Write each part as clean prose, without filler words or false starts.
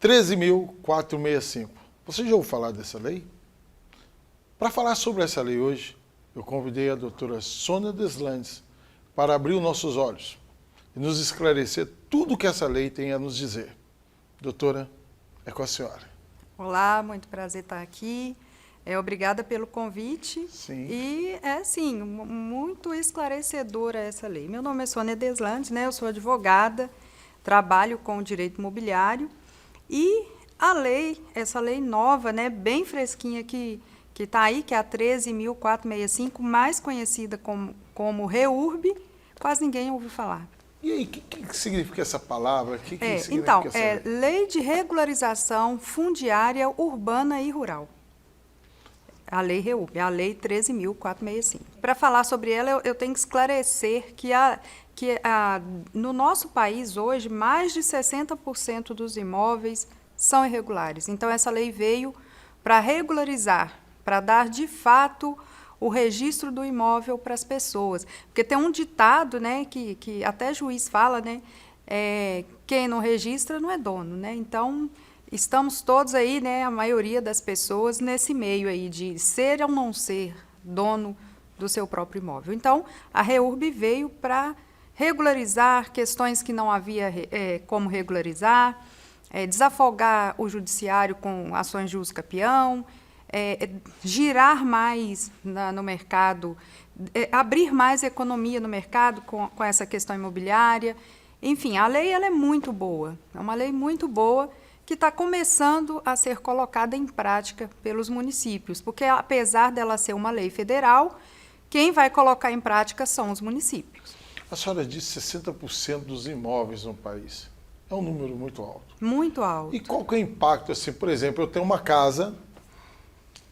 13.465. Você já ouviu falar dessa lei? Para falar sobre essa lei hoje, eu convidei a doutora Sônia Deslandes para abrir os nossos olhos e nos esclarecer tudo o que essa lei tem a nos dizer. Doutora, é com a senhora. Olá, muito prazer estar aqui. Obrigada pelo convite. Sim. E sim, muito esclarecedora essa lei. Meu nome é Sônia Deslandes, né? Eu sou advogada, trabalho com o direito imobiliário e a lei, essa lei nova, né, bem fresquinha que está aí, que é a 13.465, mais conhecida como REURB, quase ninguém ouviu falar. E aí, o que significa essa palavra? Então, Lei de Regularização Fundiária Urbana e Rural. A Lei REURB, a Lei 13.465. Para falar sobre ela, eu tenho que esclarecer que no nosso país hoje, mais de 60% dos imóveis são irregulares. Então, essa lei veio para regularizar, para dar de fato o registro do imóvel para as pessoas. Porque tem um ditado, né, que até juiz fala, né, quem não registra não é dono, né? Então, estamos todos aí, né, a maioria das pessoas, nesse meio aí de ser ou não ser dono do seu próprio imóvel. Então, a REURB veio para regularizar questões que não havia como regularizar, desafogar o judiciário com ações de uso capião, girar mais no mercado, abrir mais economia no mercado com essa questão imobiliária. Enfim, a lei ela é muito boa, é uma lei muito boa que está começando a ser colocada em prática pelos municípios, porque apesar dela ser uma lei federal, quem vai colocar em prática são os municípios. A senhora disse 60% dos imóveis no país. É um número muito alto. Muito alto. E qual que é o impacto, assim, por exemplo, eu tenho uma casa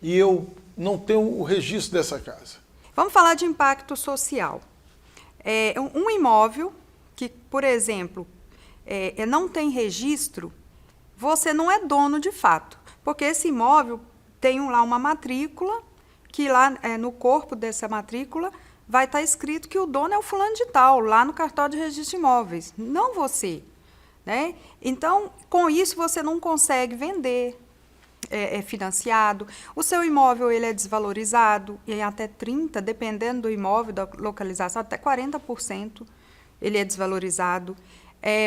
e eu não tenho o registro dessa casa? Vamos falar de impacto social. Um imóvel que, por exemplo, não tem registro, você não é dono de fato, porque esse imóvel tem lá uma matrícula, que lá no corpo dessa matrícula vai estar escrito que o dono é o fulano de tal, lá no cartório de registro de imóveis, não você. Né? Então, com isso, você não consegue vender, financiado, o seu imóvel ele é desvalorizado, em até 30%, dependendo do imóvel, da localização, até 40% ele é desvalorizado.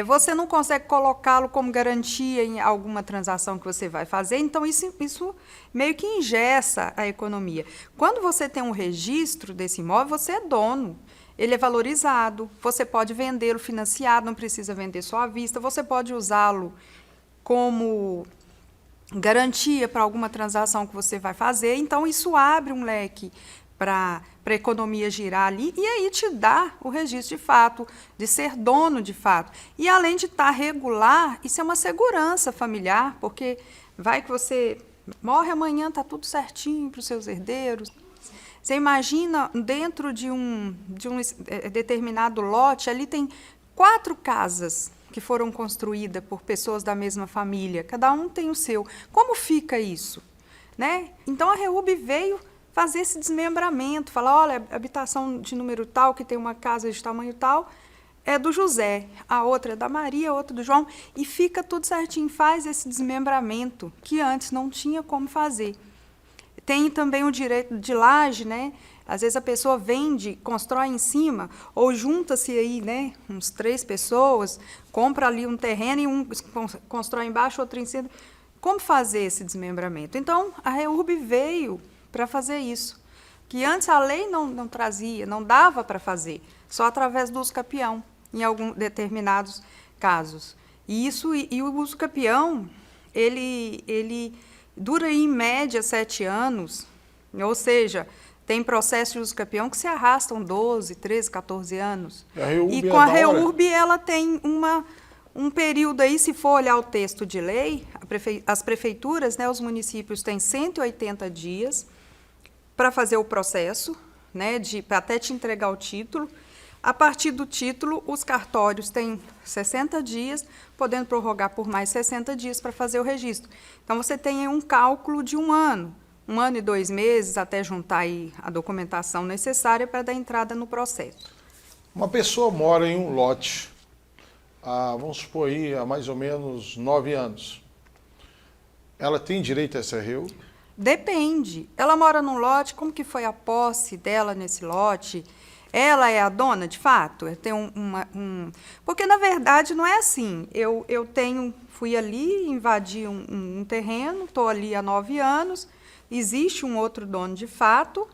Você não consegue colocá-lo como garantia em alguma transação que você vai fazer, então isso meio que engessa a economia. Quando você tem um registro desse imóvel, você é dono, ele é valorizado, você pode vendê-lo financiado, não precisa vender só à vista, você pode usá-lo como garantia para alguma transação que você vai fazer, então isso abre um leque para a economia girar ali, e aí te dá o registro de fato, de ser dono de fato. E além de estar regular, isso é uma segurança familiar, porque vai que você morre amanhã, está tudo certinho para os seus herdeiros. Você imagina, dentro de um determinado lote, ali tem 4 casas que foram construídas por pessoas da mesma família, cada um tem o seu. Como fica isso? Né? Então, a REURB veio fazer esse desmembramento, falar, olha, a habitação de número tal, que tem uma casa de tamanho tal, é do José, a outra é da Maria, a outra do João, e fica tudo certinho, faz esse desmembramento, que antes não tinha como fazer. Tem também o direito de laje, né? Às vezes a pessoa vende, constrói em cima, ou junta-se aí, né, uns 3 pessoas, compra ali um terreno e um constrói embaixo, outro em cima. Como fazer esse desmembramento? Então, a REURB veio para fazer isso, que antes a lei não trazia, não dava para fazer, só através do uso capião, em alguns determinados casos. E o uso capião, ele dura em média 7 anos, ou seja, tem processos de uso capião que se arrastam 12, 13, 14 anos. E com a REURB ela tem um período aí, se for olhar o texto de lei, as prefeituras, né, os municípios têm 180 dias para fazer o processo, né, para até te entregar o título. A partir do título, os cartórios têm 60 dias, podendo prorrogar por mais 60 dias para fazer o registro. Então, você tem um cálculo de 1 ano, 1 ano e 2 meses, até juntar aí a documentação necessária para dar entrada no processo. Uma pessoa mora em um lote, vamos supor aí, há mais ou menos 9 anos. ela tem direito a essa REURB? Depende. Ela mora num lote, como que foi a posse dela nesse lote? Ela é a dona, de fato? Tem Porque, na verdade, não é assim. Eu fui ali, invadi um terreno, estou ali há 9 anos, existe um outro dono de fato,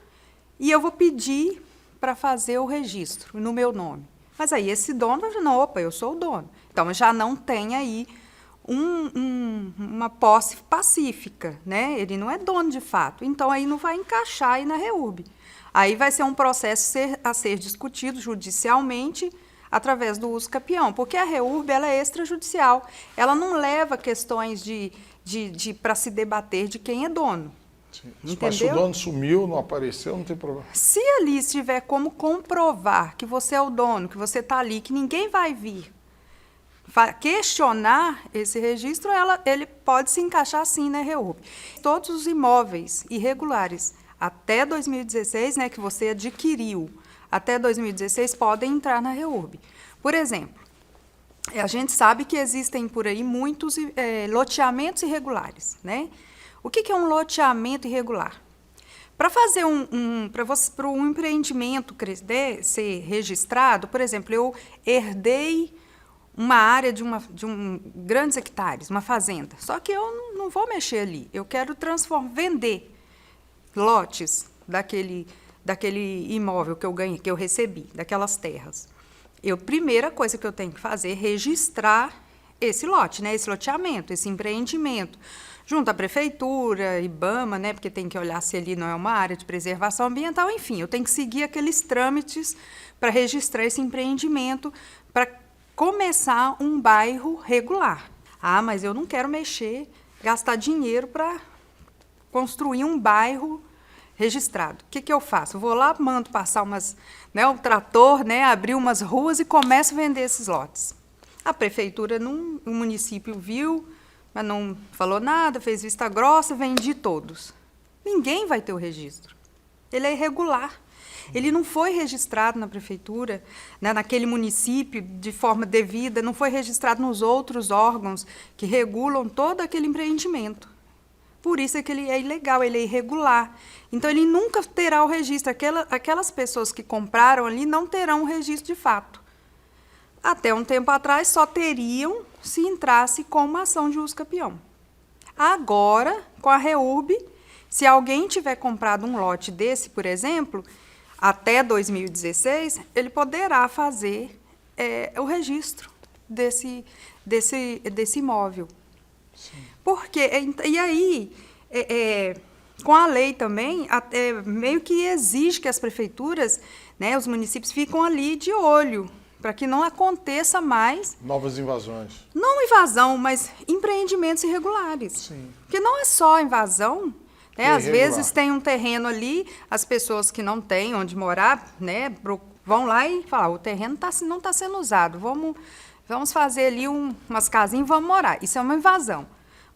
e eu vou pedir para fazer o registro no meu nome. Mas aí esse dono vai dizer, não, opa, eu sou o dono. Então, já não tem aí uma posse pacífica, né? Ele não é dono de fato. Então, aí não vai encaixar aí na REURB. Aí vai ser um processo a ser discutido judicialmente através do uso capião, porque a REURB ela é extrajudicial. Ela não leva questões para se debater de quem é dono. Sim. Mas se o dono sumiu, não apareceu, não tem problema. Se ali estiver como comprovar que você é o dono, que você está ali, que ninguém vai vir questionar esse registro, ele pode se encaixar sim na REURB. Todos os imóveis irregulares até 2016, né, que você adquiriu até 2016, podem entrar na REURB. Por exemplo, a gente sabe que existem por aí muitos loteamentos irregulares, né? O que é um loteamento irregular? Para fazer para um empreendimento ser registrado, por exemplo, eu herdei uma área de grandes hectares, uma fazenda. Só que eu não vou mexer ali. Eu quero vender lotes daquele imóvel que eu ganhei, que eu recebi, daquelas terras. Primeira coisa que eu tenho que fazer é registrar esse lote, né, esse loteamento, esse empreendimento, junto à prefeitura, IBAMA, né, porque tem que olhar se ali não é uma área de preservação ambiental, enfim, eu tenho que seguir aqueles trâmites para registrar esse empreendimento, para começar um bairro regular. Ah, mas eu não quero mexer, gastar dinheiro para construir um bairro registrado. O que eu faço? Eu vou lá, mando passar um trator, né, abrir umas ruas e começo a vender esses lotes. A prefeitura, o município viu, mas não falou nada, fez vista grossa, vendi todos. Ninguém vai ter o registro. Ele é irregular. Ele não foi registrado na prefeitura, né, naquele município, de forma devida, não foi registrado nos outros órgãos que regulam todo aquele empreendimento. Por isso é que ele é ilegal, ele é irregular. Então, ele nunca terá o registro. Aquelas pessoas que compraram ali não terão o registro de fato. Até um tempo atrás, só teriam se entrasse com uma ação de uso capião. Agora, com a REURB, se alguém tiver comprado um lote desse, por exemplo, até 2016, ele poderá fazer o registro desse imóvel. Sim. Porque, e aí, com a lei também, meio que exige que as prefeituras, né, os municípios ficam ali de olho, para que não aconteça mais... Novas invasões. Não invasão, mas empreendimentos irregulares. Sim. Porque não é só invasão, né? Às vezes tem um terreno ali, as pessoas que não têm onde morar, né, vão lá e falam, o terreno não está sendo usado, vamos fazer ali umas casinhas e vamos morar. Isso é uma invasão.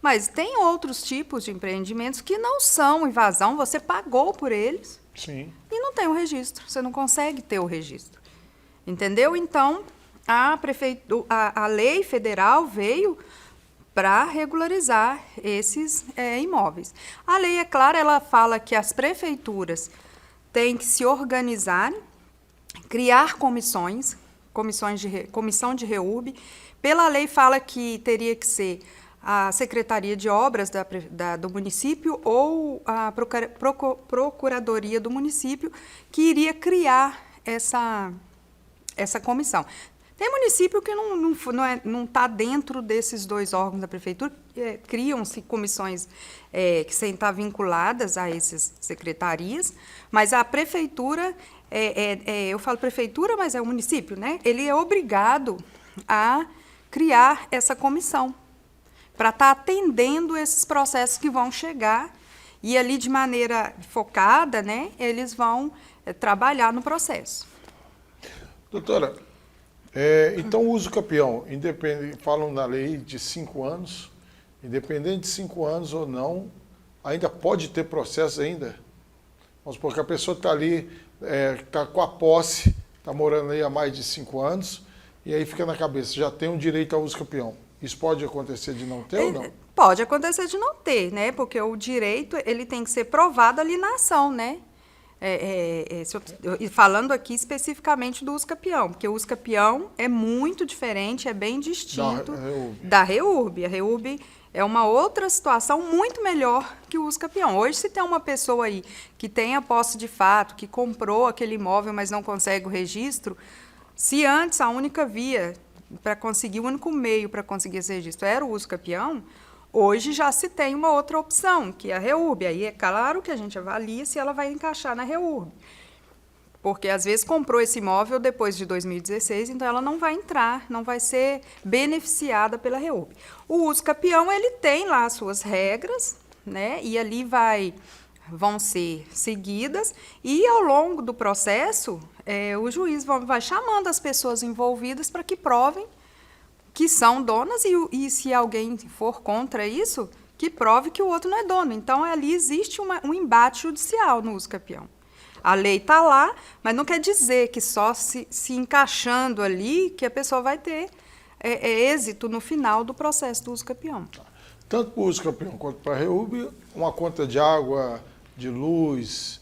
Mas tem outros tipos de empreendimentos que não são invasão, você pagou por eles. Sim. E não tem o registro, você não consegue ter o registro. Entendeu? Então, a lei federal veio para regularizar esses imóveis. A lei, é clara, ela fala que as prefeituras têm que se organizar, criar comissão de REURB. Pela lei fala que teria que ser a Secretaria de Obras do município ou a Procuradoria do município que iria criar essa comissão. Tem município que não está dentro desses dois órgãos da prefeitura, criam-se comissões que sem estar vinculadas a essas secretarias, mas a prefeitura, eu falo prefeitura, mas é o município, né? Ele é obrigado a criar essa comissão para estar atendendo esses processos que vão chegar e ali de maneira focada, né, eles vão trabalhar no processo. Doutora, então o uso capião, falam na lei de 5 anos, independente de 5 anos ou não, ainda pode ter processo ainda? Vamos supor que a pessoa está ali, está com a posse, está morando aí há mais de 5 anos, e aí fica na cabeça, já tem um direito ao uso capião. Isso pode acontecer de não ter ou não? Pode acontecer de não ter, né? Porque o direito ele tem que ser provado ali na ação, né? Falando aqui especificamente do uso-capião, porque o uso-capião é muito diferente, é bem distinto da REURB. A REURB é uma outra situação muito melhor que o uso-capião. Hoje, se tem uma pessoa aí que tem a posse de fato, que comprou aquele imóvel, mas não consegue o registro, se antes a única via para conseguir, o único meio para conseguir esse registro era o uso-capião, hoje já se tem uma outra opção, que é a REURB. Aí é claro que a gente avalia se ela vai encaixar na REURB. Porque, às vezes, comprou esse imóvel depois de 2016, então ela não vai entrar, não vai ser beneficiada pela REURB. O uso-capião, ele tem lá as suas regras, né? E ali vão ser seguidas, e ao longo do processo, o juiz vai chamando as pessoas envolvidas para que provem que são donas, e se alguém for contra isso, que prove que o outro não é dono. Então, ali existe um embate judicial no uso-capião. A lei está lá, mas não quer dizer que só se encaixando ali que a pessoa vai ter êxito no final do processo do uso-capião. Tanto para o uso-capião quanto para a REURB, uma conta de água, de luz,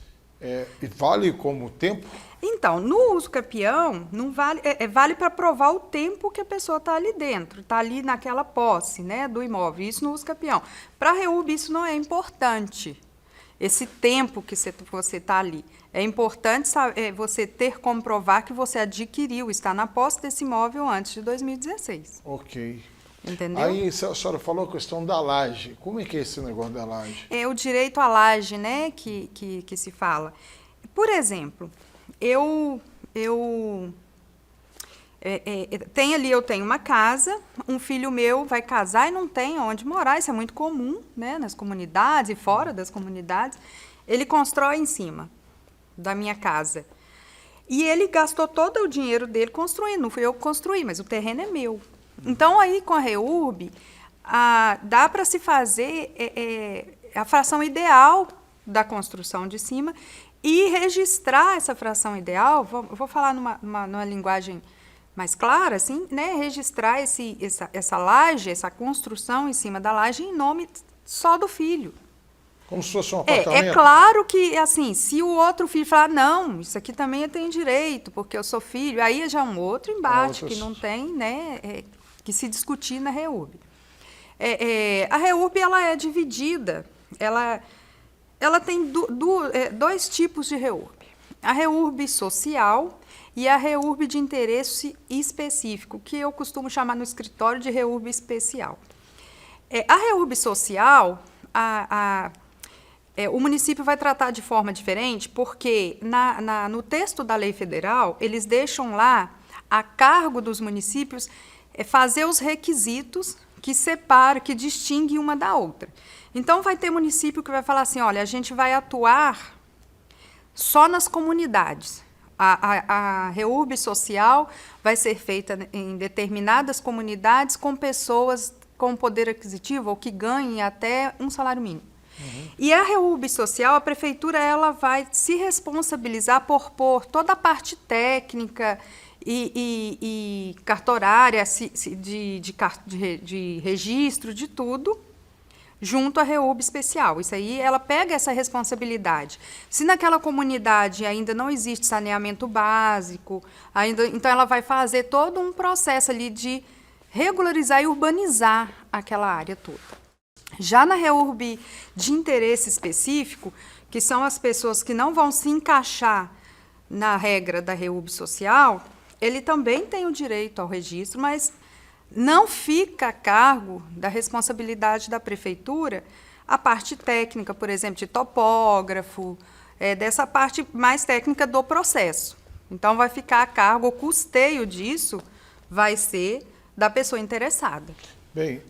vale como tempo? Então, no uso-capião, não vale, vale para provar o tempo que a pessoa está ali dentro, está ali naquela posse, né, do imóvel, isso no uso-capião. Para a REURB isso não é importante, esse tempo que você está ali. É importante você ter como provar que você adquiriu, está na posse desse imóvel antes de 2016. Ok. Entendeu? Aí a senhora falou a questão da laje. Como é que é esse negócio da laje? É o direito à laje, né, que se fala. Por exemplo, eu tenho uma casa, um filho meu vai casar e não tem onde morar, isso é muito comum, né, nas comunidades e fora das comunidades. Ele constrói em cima da minha casa. E ele gastou todo o dinheiro dele construindo, não fui eu que construí, mas o terreno é meu. Então, aí com a REURB, dá para se fazer a fração ideal da construção de cima e registrar essa fração ideal, vou falar numa linguagem mais clara, assim, né? Registrar essa laje, essa construção em cima da laje em nome só do filho. Como se fosse um apartamento? É claro que, assim, se o outro filho falar, não, isso aqui também eu tenho direito, porque eu sou filho, aí já é um outro embate que não tem, né, que se discutir na REURB. A REURB, ela é dividida, ela tem dois tipos de REURB. A REURB social e a REURB de interesse específico, que eu costumo chamar no escritório de REURB especial. A REURB social, o município vai tratar de forma diferente, porque no texto da lei federal, eles deixam lá a cargo dos municípios fazer os requisitos que separam, que distinguem uma da outra. Então, vai ter município que vai falar assim, olha, a gente vai atuar só nas comunidades. A REURB social vai ser feita em determinadas comunidades com pessoas com poder aquisitivo ou que ganhem até um salário mínimo. Uhum. E a REURB social, a prefeitura, ela vai se responsabilizar por pôr toda a parte técnica e cartorária, de registro, de tudo, junto à REURB especial. Isso aí, ela pega essa responsabilidade. Se naquela comunidade ainda não existe saneamento básico, então ela vai fazer todo um processo ali de regularizar e urbanizar aquela área toda. Já na REURB de interesse específico, que são as pessoas que não vão se encaixar na regra da REURB social, ele também tem o direito ao registro, mas não fica a cargo da responsabilidade da prefeitura a parte técnica, por exemplo, de topógrafo, dessa parte mais técnica do processo. Então, vai ficar a cargo, o custeio disso vai ser da pessoa interessada. Bem,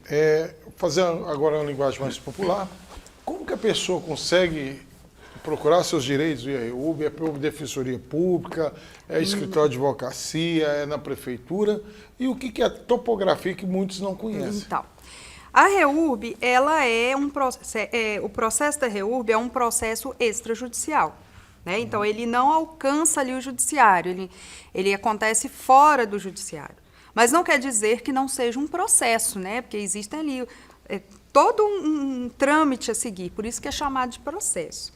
fazendo agora uma linguagem mais popular, como que a pessoa consegue procurar seus direitos via REURB? É por defensoria pública, é escritório de advocacia, é na prefeitura? E o que é a topografia que muitos não conhecem? Então, a REURB, ela o processo da REURB é um processo extrajudicial. Né? Então, ele não alcança ali o judiciário, ele acontece fora do judiciário. Mas não quer dizer que não seja um processo, né? Porque existem ali todo um trâmite a seguir, por isso que é chamado de processo.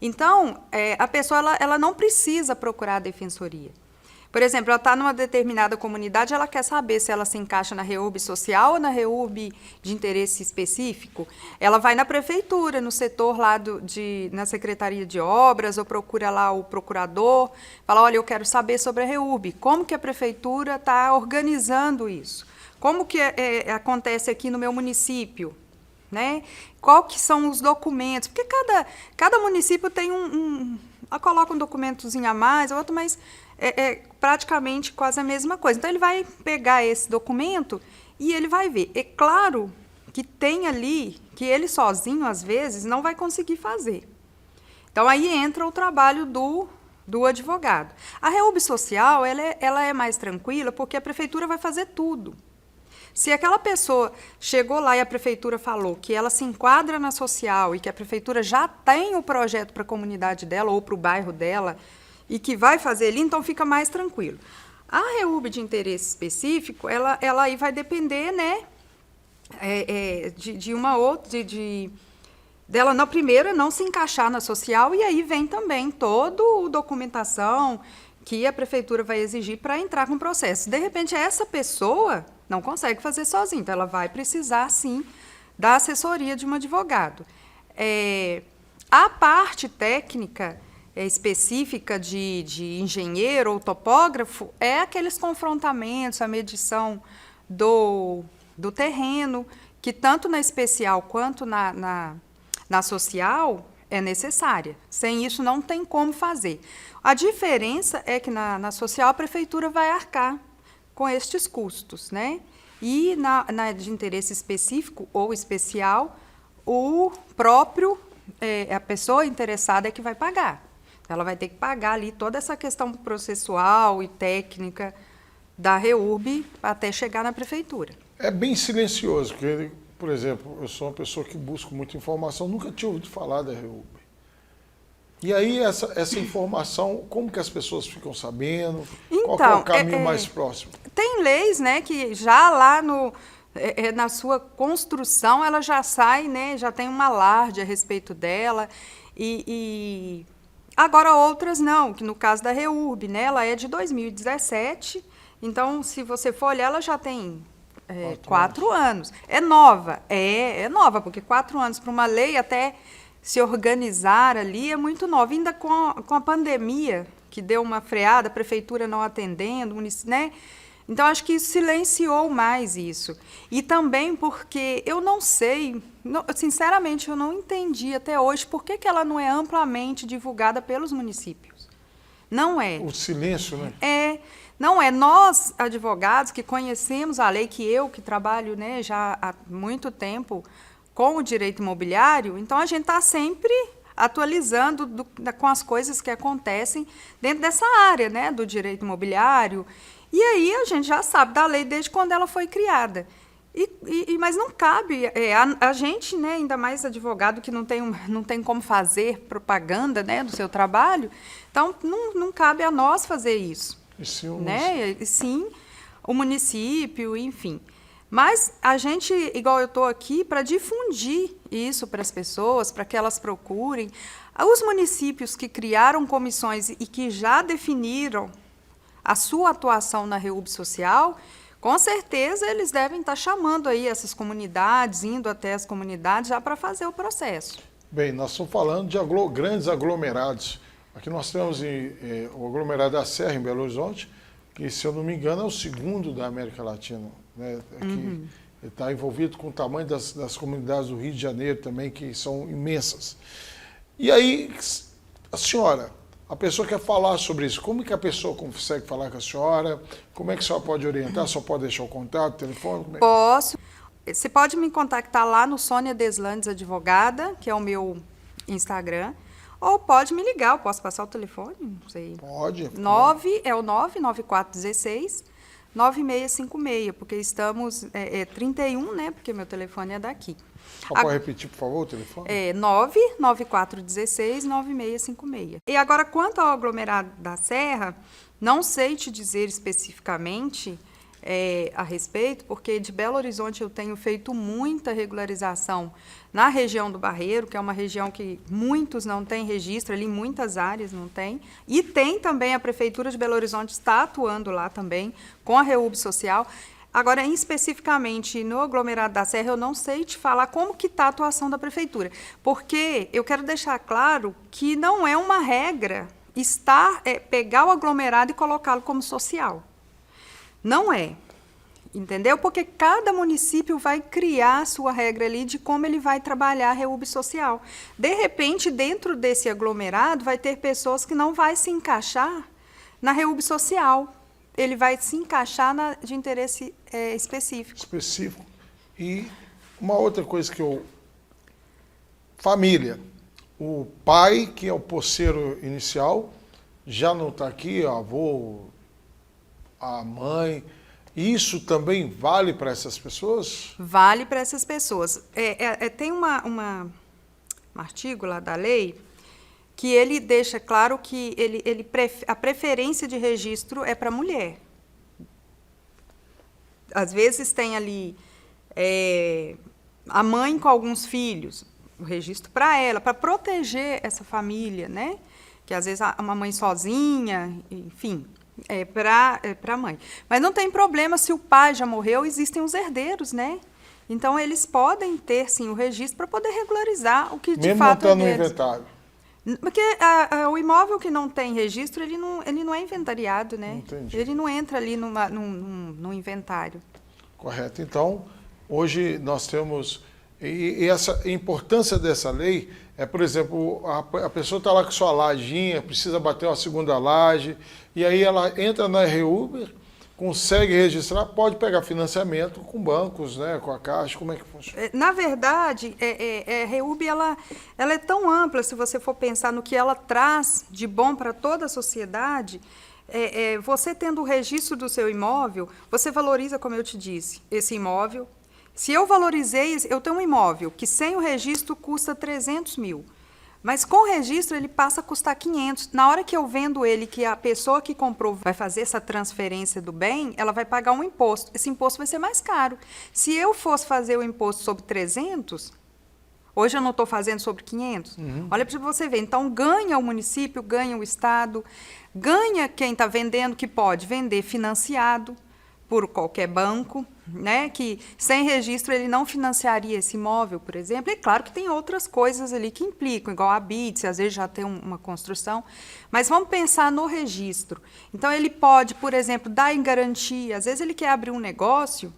Então, a pessoa ela não precisa procurar a defensoria. Por exemplo, ela está numa determinada comunidade, ela quer saber se ela se encaixa na REURB social ou na REURB de interesse específico. Ela vai na prefeitura, no setor lá na Secretaria de Obras, ou procura lá o procurador, fala, olha, eu quero saber sobre a REURB, como que a prefeitura está organizando isso? Como que acontece aqui no meu município? Né? Qual que são os documentos? Porque cada município tem coloca um documentozinho a mais, outro, mas é praticamente quase a mesma coisa. Então, ele vai pegar esse documento e ele vai ver. É claro que tem ali que ele sozinho, às vezes, não vai conseguir fazer. Então, aí entra o trabalho do advogado. A REURB social, ela é mais tranquila porque a prefeitura vai fazer tudo. Se aquela pessoa chegou lá e a prefeitura falou que ela se enquadra na social e que a prefeitura já tem o projeto para a comunidade dela ou para o bairro dela e que vai fazer ali, então fica mais tranquilo. A REURB de interesse específico, ela aí vai depender, né, de uma outra, dela na primeira não se encaixar na social, e aí vem também toda a documentação que a prefeitura vai exigir para entrar com o processo. De repente, essa pessoa não consegue fazer sozinha, então ela vai precisar, sim, da assessoria de um advogado. A parte técnica específica de engenheiro ou topógrafo é aqueles confrontamentos, a medição do terreno, que tanto na especial quanto na social é necessária. Sem isso, não tem como fazer. A diferença é que na social a prefeitura vai arcar com estes custos, né? E na de interesse específico ou especial, o próprio, a pessoa interessada é que vai pagar. Ela vai ter que pagar ali toda essa questão processual e técnica da REURB até chegar na prefeitura. É bem silencioso, porque, por exemplo, eu sou uma pessoa que busca muita informação, nunca tinha ouvido falar da REURB. E aí, essa informação, como que as pessoas ficam sabendo? Então, qual que é o caminho mais próximo? Tem leis, né, que já lá na sua construção, ela já sai, né, já tem um alarde a respeito dela, e agora outras não, que no caso da REURB, né, ela é de 2017, então, se você for olhar, ela já tem 4 anos. É nova, é nova, porque 4 anos para uma lei até se organizar ali é muito nova, ainda com a pandemia, que deu uma freada, a prefeitura não atendendo, né? Então, acho que isso silenciou mais isso. E também porque eu não sei, sinceramente, eu não entendi até hoje por que ela não é amplamente divulgada pelos municípios. Não é. O silêncio, né? Não é. Nós, advogados, que conhecemos a lei, que trabalho, né, já há muito tempo com o direito imobiliário, então a gente está sempre atualizando com as coisas que acontecem dentro dessa área, né, do direito imobiliário. E aí a gente já sabe da lei desde quando ela foi criada. Mas não cabe a gente, né, ainda mais advogado que não tem como fazer propaganda, né, do seu trabalho, então não cabe a nós fazer isso. E sim, né? Sim, o município, enfim. Mas a gente, igual eu estou aqui, para difundir isso para as pessoas, para que elas procurem. Os municípios que criaram comissões e que já definiram a sua atuação na REURB social, com certeza eles devem estar chamando aí essas comunidades, indo até as comunidades já para fazer o processo. Bem, nós estamos falando de grandes aglomerados. Aqui nós temos o aglomerado da Serra, em Belo Horizonte, que, se eu não me engano, é o segundo da América Latina. Né? Ele está envolvido com o tamanho das comunidades do Rio de Janeiro também, que são imensas. E aí, a senhora, a pessoa quer falar sobre isso. Como que a pessoa consegue falar com a senhora? Como é que a senhora pode orientar? Só pode deixar o contato, o telefone? Posso. Você pode me contactar lá no Sônia Deslandes Advogada, que é o meu Instagram. Ou pode me ligar, eu posso passar o telefone? Não sei. Pode. 99416-9656, porque estamos 31, né? Porque meu telefone é daqui. Pode repetir, por favor, o telefone? 99416-9656. E agora, quanto ao aglomerado da Serra, não sei te dizer especificamente a respeito, porque de Belo Horizonte eu tenho feito muita regularização na região do Barreiro, que é uma região que muitos não têm registro, ali em muitas áreas não tem, e tem também a Prefeitura de Belo Horizonte está atuando lá também com a REUB Social. Agora, especificamente no aglomerado da Serra, eu não sei te falar como que está a atuação da Prefeitura, porque eu quero deixar claro que não é uma regra pegar o aglomerado e colocá-lo como social. Não é, entendeu? Porque cada município vai criar a sua regra ali de como ele vai trabalhar a REUB social. De repente, dentro desse aglomerado, vai ter pessoas que não vai se encaixar na REUB social. Ele vai se encaixar de interesse específico. Específico. E uma outra coisa família. O pai, que é o posseiro inicial, já não está aqui, o avô, a mãe. Isso também vale para essas pessoas? Vale para essas pessoas. Tem um artigo lá da lei que ele deixa claro que a preferência de registro é para a mulher. Às vezes tem ali a mãe com alguns filhos, o registro para ela, para proteger essa família, né? Que às vezes uma mãe sozinha, enfim, para a mãe. Mas não tem problema se o pai já morreu, existem os herdeiros, né? Então eles podem ter sim o registro para poder regularizar o que de fato é deles. Mesmo não estando no inventário. Porque o imóvel que não tem registro, ele não é inventariado, né? Entendi. Ele não entra ali no inventário. Correto. Então, hoje nós temos... E a importância dessa lei é, por exemplo, a pessoa está lá com sua lajinha, precisa bater uma segunda laje, e aí ela entra na REUB, consegue registrar, pode pegar financiamento com bancos, né, com a Caixa, como é que funciona? Na verdade, a REUB ela é tão ampla, se você for pensar no que ela traz de bom para toda a sociedade, você tendo o registro do seu imóvel, você valoriza, como eu te disse, esse imóvel. Se eu valorizei, eu tenho um imóvel que sem o registro custa 300 mil, mas com o registro ele passa a custar 500. Na hora que eu vendo ele, que a pessoa que comprou vai fazer essa transferência do bem, ela vai pagar um imposto. Esse imposto vai ser mais caro. Se eu fosse fazer o imposto sobre 300, hoje eu não estou fazendo sobre 500. Olha para você ver. Então, ganha o município, ganha o Estado, ganha quem está vendendo, que pode vender financiado por qualquer banco, né, que sem registro ele não financiaria esse imóvel, por exemplo. E claro que tem outras coisas ali que implicam, igual a BITS, às vezes já tem uma construção, mas vamos pensar no registro. Então ele pode, por exemplo, dar em garantia, às vezes ele quer abrir um negócio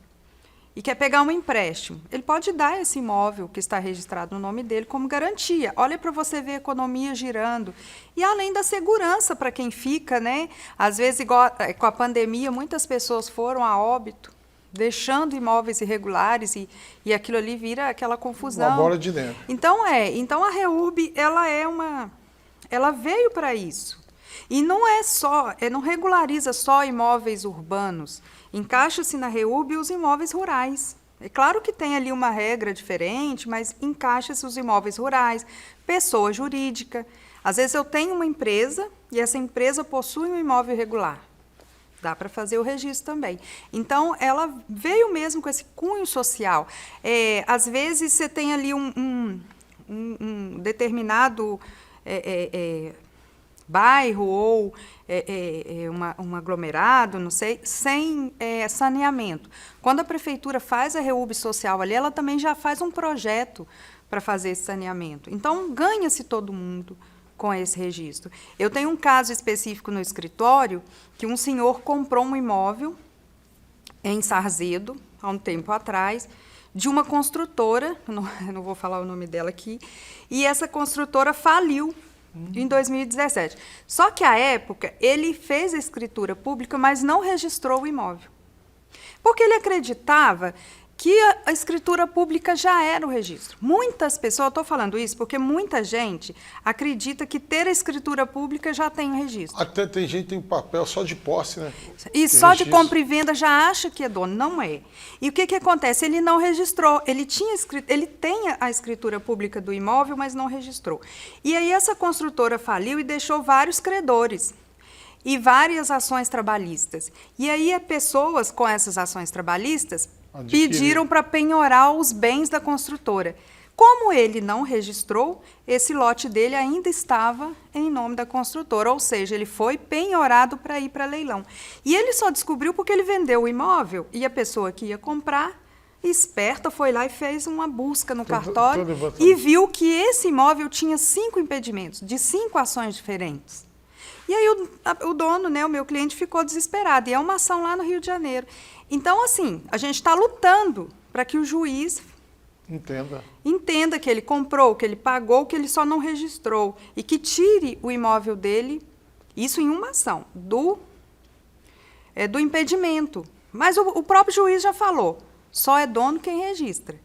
e quer pegar um empréstimo, ele pode dar esse imóvel que está registrado no nome dele como garantia. Olha para você ver a economia girando. E além da segurança para quem fica, né? Às vezes, igual com a pandemia, muitas pessoas foram a óbito, deixando imóveis irregulares e aquilo ali vira aquela confusão. Uma bola de neve. Então a REUB, ela veio para isso. E não não regulariza só imóveis urbanos. Encaixa-se na REUB os imóveis rurais. É claro que tem ali uma regra diferente, mas encaixa-se os imóveis rurais, pessoa jurídica. Às vezes eu tenho uma empresa e essa empresa possui um imóvel irregular. Dá para fazer o registro também. Então, ela veio mesmo com esse cunho social. Às vezes, você tem ali um determinado bairro ou um aglomerado, não sei, sem saneamento. Quando a prefeitura faz a REUB social ali, ela também já faz um projeto para fazer esse saneamento. Então, ganha-se todo mundo com esse registro. Eu tenho um caso específico no escritório que um senhor comprou um imóvel em Sarzedo, há um tempo atrás, de uma construtora, eu não vou falar o nome dela aqui, e essa construtora faliu em 2017. Só que, à época, ele fez a escritura pública, mas não registrou o imóvel. Porque ele acreditava que a escritura pública já era o registro. Muitas pessoas, eu estou falando isso porque muita gente acredita que ter a escritura pública já tem o registro. Até tem gente que tem um papel só de posse, né? E só de compra e venda já acha que é dono, não é. E o que acontece? Ele não registrou, ele tem a escritura pública do imóvel, mas não registrou. E aí essa construtora faliu e deixou vários credores. e várias ações trabalhistas. E aí, pessoas com essas ações trabalhistas pediram para penhorar os bens da construtora. Como ele não registrou, esse lote dele ainda estava em nome da construtora, ou seja, ele foi penhorado para ir para leilão. E ele só descobriu porque ele vendeu o imóvel e a pessoa que ia comprar, esperta, foi lá e fez uma busca no cartório e viu que esse imóvel tinha 5 impedimentos, de 5 ações diferentes. E aí o dono, né, o meu cliente, ficou desesperado. E é uma ação lá no Rio de Janeiro. Então, assim, a gente está lutando para que o juiz entenda que ele comprou, que ele pagou, que ele só não registrou. E que tire o imóvel dele, isso em uma ação, do impedimento. Mas o próprio juiz já falou, só é dono quem registra.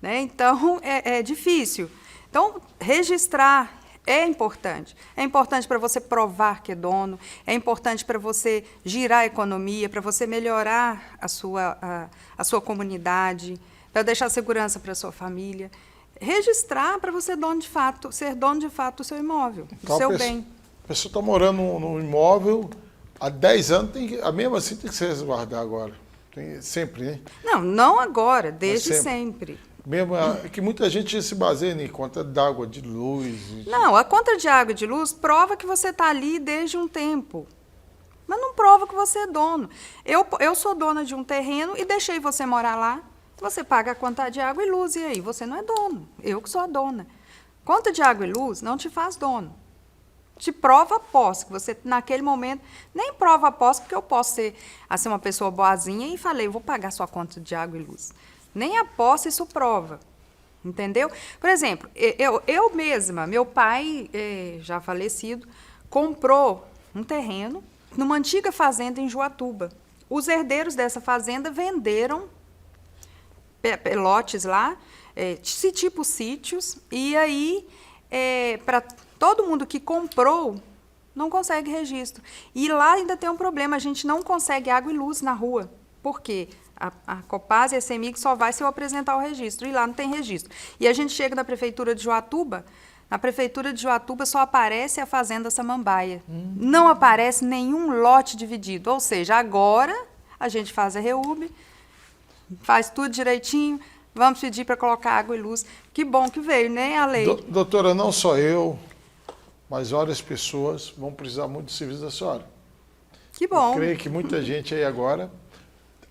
Né? Então, é difícil. Então, registrar é importante. É importante para você provar que é dono, é importante para você girar a economia, para você melhorar a sua comunidade, para deixar segurança para a sua família. Registrar para você ser dono de fato do seu imóvel, do seu bem. A pessoa está morando num imóvel há 10 anos, mesmo assim tem que se resguardar agora. Sempre, né? Não agora, desde sempre. Mesmo que muita gente se baseia em conta d'água, de luz. Não, a conta de água e de luz prova que você está ali desde um tempo. Mas não prova que você é dono. Eu sou dona de um terreno e deixei você morar lá. Você paga a conta de água e luz, e aí você não é dono. Eu que sou a dona. Conta de água e luz não te faz dono. Te prova a posse, que você, naquele momento, nem prova a posse, porque eu posso ser assim, uma pessoa boazinha e falei, vou pagar sua conta de água e luz. Nem a posse isso prova, entendeu? Por exemplo, eu mesma, meu pai, já falecido, comprou um terreno numa antiga fazenda em Joatuba. Os herdeiros dessa fazenda venderam lotes lá, tipo sítios, e aí, para todo mundo que comprou, não consegue registro. E lá ainda tem um problema, a gente não consegue água e luz na rua. Por quê? A Copasa e a CEMIG só vai se eu apresentar o registro, e lá não tem registro. E a gente chega na Prefeitura de Joatuba, na Prefeitura de Joatuba só aparece a Fazenda Samambaia. Não aparece nenhum lote dividido. Ou seja, agora a gente faz a REUB, faz tudo direitinho, vamos pedir para colocar água e luz. Que bom que veio, né, a lei? Doutora, não só eu, mas várias pessoas vão precisar muito do serviço da senhora. Que bom. Eu creio que muita gente aí agora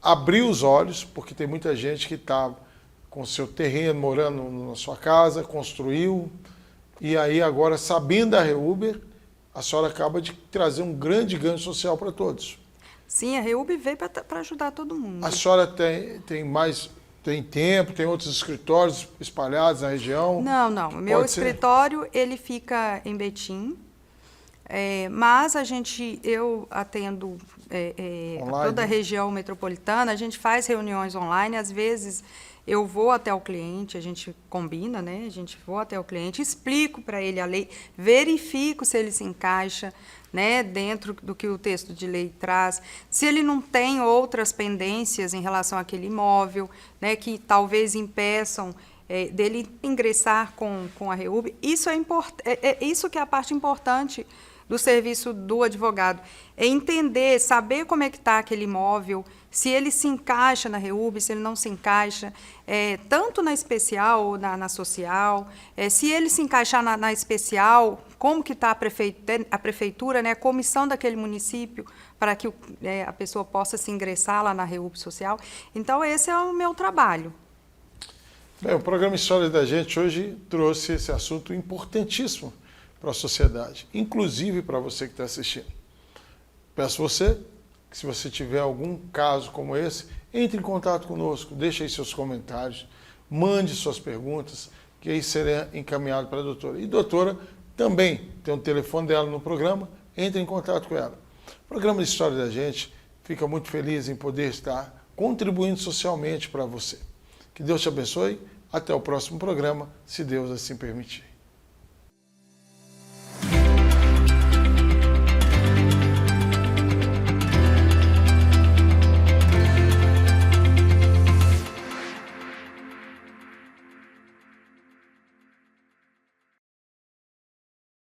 abriu os olhos, porque tem muita gente que está com seu terreno, morando na sua casa, construiu, e aí agora, sabendo da REUB, a senhora acaba de trazer um grande ganho social para todos. Sim, a REUB veio para ajudar todo mundo. A senhora tem tempo, tem outros escritórios espalhados na região? Não. O meu escritório, ele fica em Betim, mas eu atendo toda a região metropolitana, a gente faz reuniões online, às vezes eu vou até o cliente, a gente combina, né? A gente vou até o cliente, explico para ele a lei, verifico se ele se encaixa, né, dentro do que o texto de lei traz, se ele não tem outras pendências em relação àquele imóvel, né, que talvez impeçam dele ingressar com a REUB. Isso isso que é a parte importante do serviço do advogado, é entender, saber como é que está aquele imóvel, se ele se encaixa na REUB, se ele não se encaixa, tanto na especial ou na social, se ele se encaixar na especial, como que está a prefeitura, né, a comissão daquele município, para que a pessoa possa se ingressar lá na REUB social. Então, esse é o meu trabalho. Bem, o programa História da Gente hoje trouxe esse assunto importantíssimo para a sociedade, inclusive para você que está assistindo. Peço você que, se você tiver algum caso como esse, entre em contato conosco, deixe aí seus comentários, mande suas perguntas, que aí será encaminhado para a doutora. E a doutora também tem o telefone dela no programa, entre em contato com ela. O programa de História da Gente fica muito feliz em poder estar contribuindo socialmente para você. Que Deus te abençoe. Até o próximo programa, se Deus assim permitir.